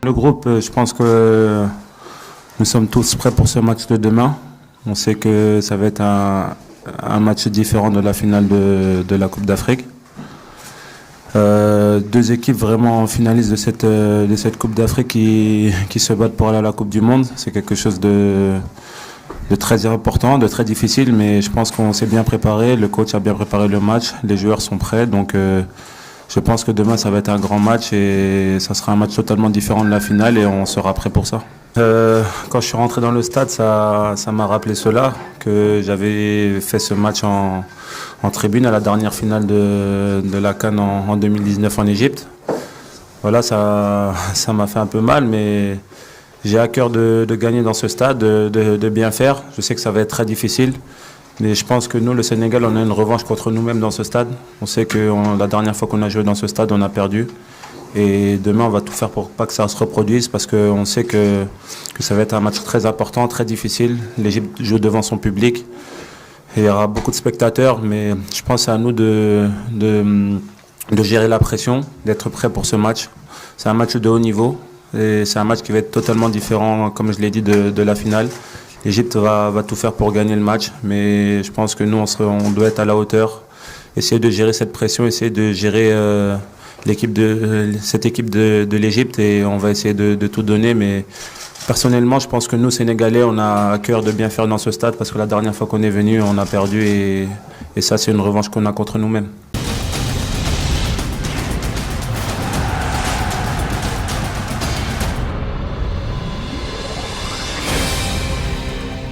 Le groupe, je pense que nous sommes tous prêts pour ce match de demain. On sait que ça va être un match différent de la finale de la Coupe d'Afrique. Deux équipes vraiment finalistes de cette Coupe d'Afrique qui se battent pour aller à la Coupe du Monde. C'est quelque chose de très important, de très difficile, mais je pense qu'on s'est bien préparé. Le coach a bien préparé le match, les joueurs sont prêts. Donc je pense que demain ça va être un grand match et ça sera un match totalement différent de la finale et on sera prêt pour ça. Quand je suis rentré dans le stade, ça m'a rappelé cela, que j'avais fait ce match en tribune à la dernière finale de la CAN en 2019 en Égypte. Voilà, ça m'a fait un peu mal, mais j'ai à cœur de gagner dans ce stade, de bien faire. Je sais que ça va être très difficile, mais je pense que nous, le Sénégal, on a une revanche contre nous-mêmes dans ce stade. On sait que la dernière fois qu'on a joué dans ce stade, on a perdu. Et demain, on va tout faire pour pas que ça se reproduise parce qu'on sait que ça va être un match très important, très difficile. L'Égypte joue devant son public. Et il y aura beaucoup de spectateurs, mais je pense que c'est à nous de gérer la pression, d'être prêts pour ce match. C'est un match de haut niveau et c'est un match qui va être totalement différent, comme je l'ai dit, de la finale. L'Égypte va tout faire pour gagner le match, mais je pense que nous, on doit être à la hauteur, essayer de gérer cette pression, essayer de gérer cette équipe de l'Égypte et on va essayer de tout donner. Mais personnellement, je pense que nous, Sénégalais, on a à cœur de bien faire dans ce stade parce que la dernière fois qu'on est venu, on a perdu et ça, c'est une revanche qu'on a contre nous-mêmes.